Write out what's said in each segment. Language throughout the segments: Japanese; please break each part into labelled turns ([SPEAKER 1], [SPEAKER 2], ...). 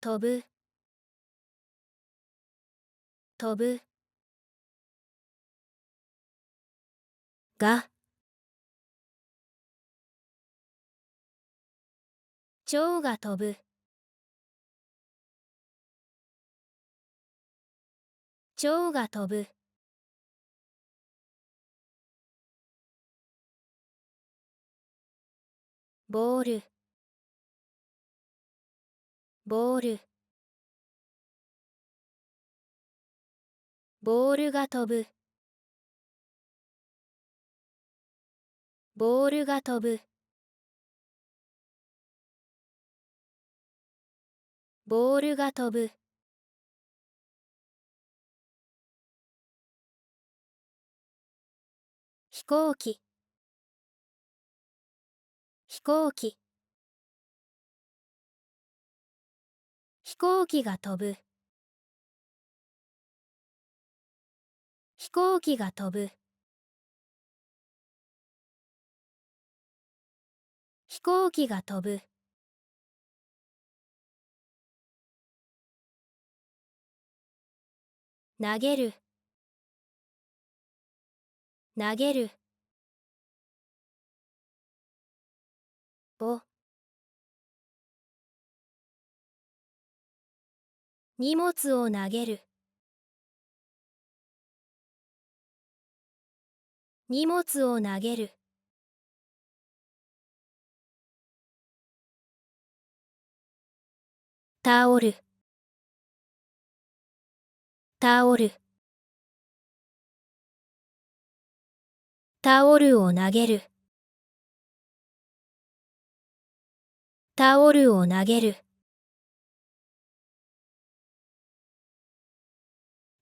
[SPEAKER 1] 飛ぶ飛ぶが蝶が飛ぶ蝶が飛ぶボールボールボールが飛ぶボールが飛ぶボールが飛ぶ飛行機飛行機飛行機が飛ぶ飛行機が飛ぶ飛行機が飛ぶ投げる投げるを荷物を投げる荷物を投げるタオルタオルタオルを投げるタオルを投げる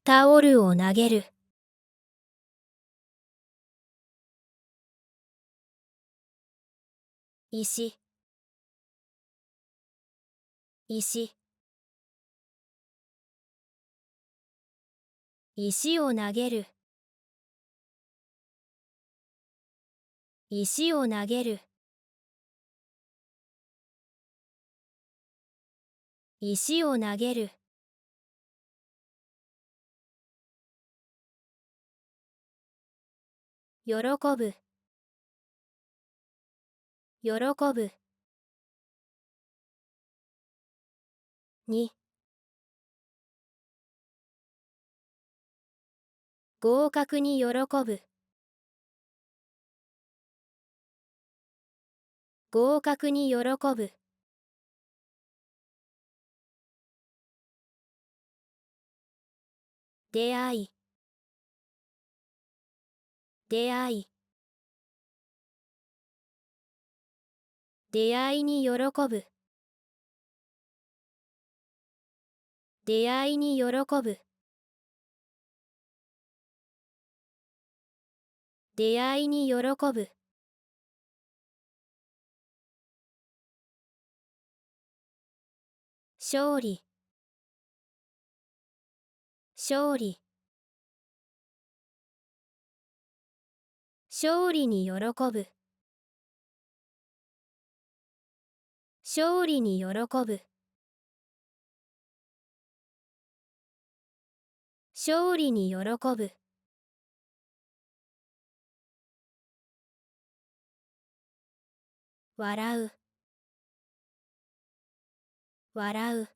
[SPEAKER 1] タオルを投げる石石石を投げる石を投げる石を投げる喜ぶ喜ぶに合格に喜ぶ合格に喜ぶ出会い出会い出会いに喜ぶ出会いに喜ぶ出会いに喜ぶ勝利勝利勝利に喜ぶ勝利に喜ぶ勝利に喜ぶ笑う笑う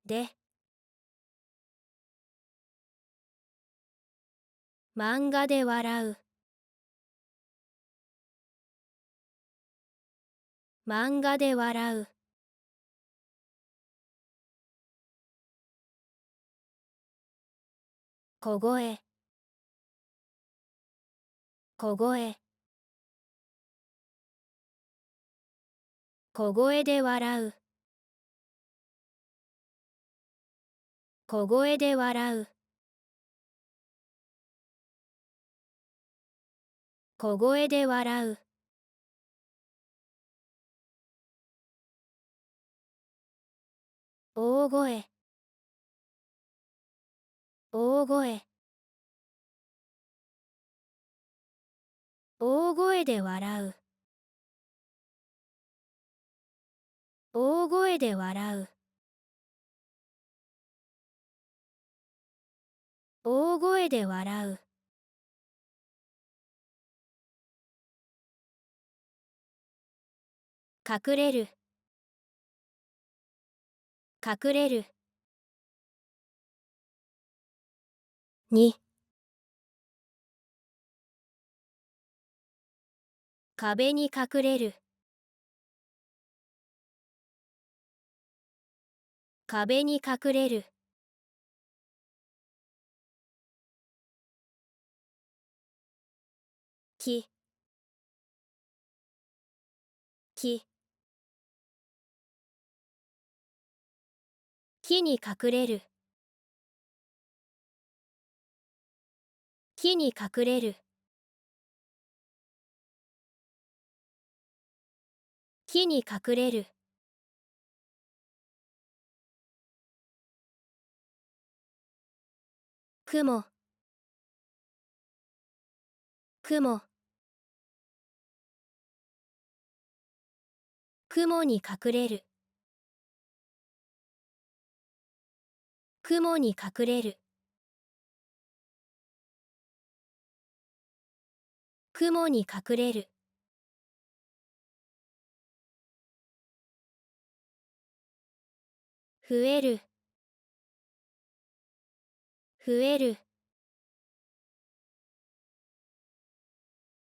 [SPEAKER 1] で漫画で笑う漫画で笑う小声小声小声で笑う小声で笑う小声で笑う大声大声大声で笑う声で笑う。大声で笑う。隠れる。隠れる。2、壁に隠れる。壁に隠れる。木。木。木に隠れる。木に隠れる。木に隠れる。雲。雲。雲に隠れる。雲に隠れる。雲に隠れる。増える。増える。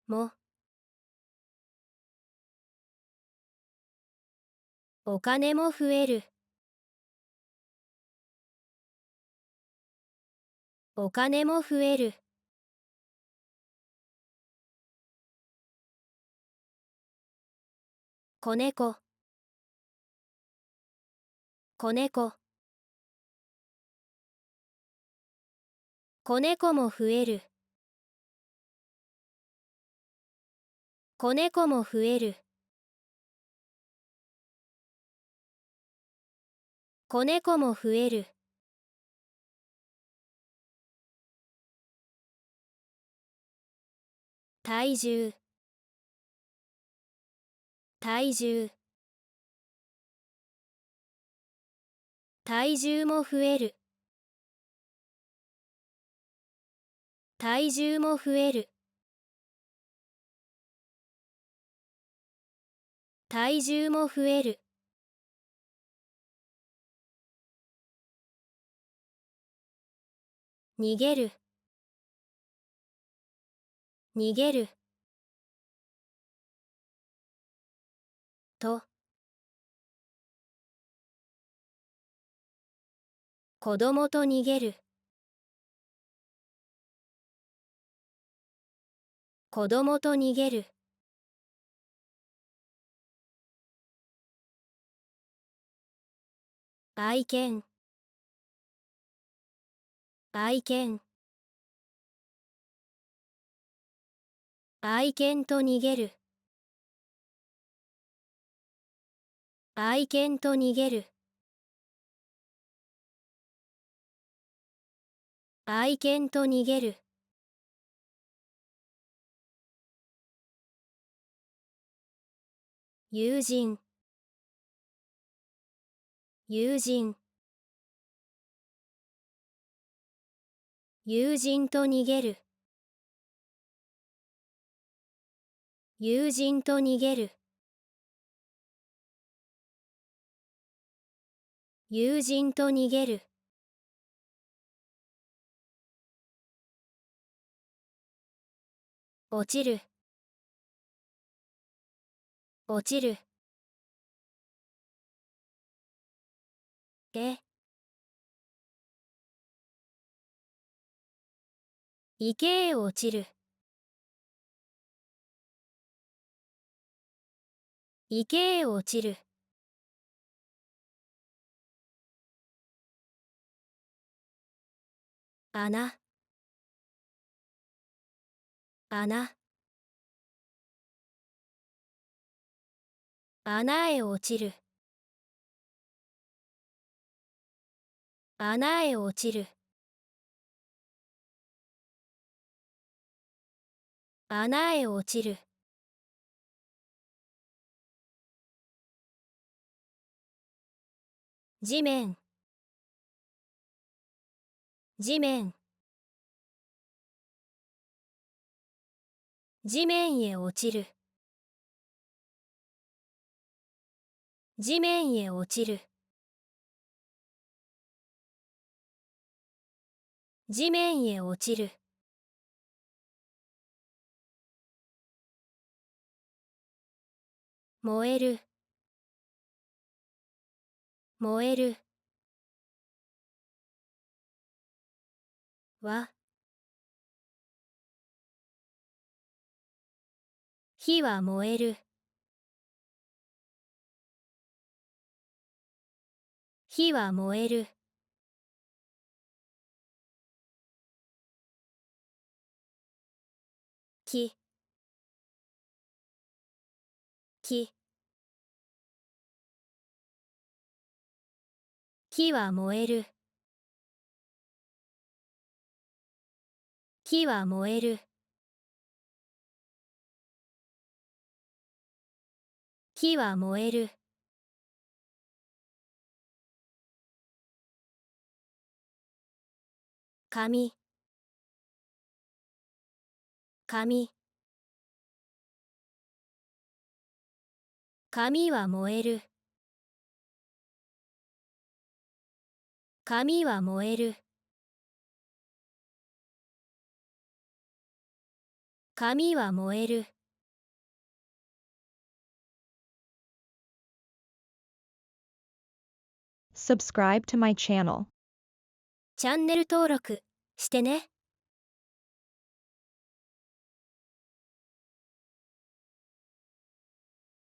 [SPEAKER 1] も。お金も増える。お金も増える。子猫。子猫。子猫も増える。子猫も増える。子猫も増える。体重。体重。体重も増える。体重も増える。体重も増える。逃げる。逃げる。と。子供と逃げる。子供と逃げる。愛犬。愛犬。愛犬と逃げる。愛犬と逃げる。愛犬と逃げる。友人。友人。友人と逃げる。友人と逃げる。友人と逃げる。落ちる。落ちる。池へ落ちる。池へ落ちる。穴。穴。穴へ落ちる。穴へ落ちる。穴へ落ちる。地面地面地面へ落ちる地面へ落ちる地面へ落ちる燃える燃えるは火は燃える火は燃える木木木は燃える木は燃える木は燃える紙紙紙は燃える紙は燃える紙は燃える
[SPEAKER 2] Subscribe to my channel.
[SPEAKER 1] チャンネル登録してね。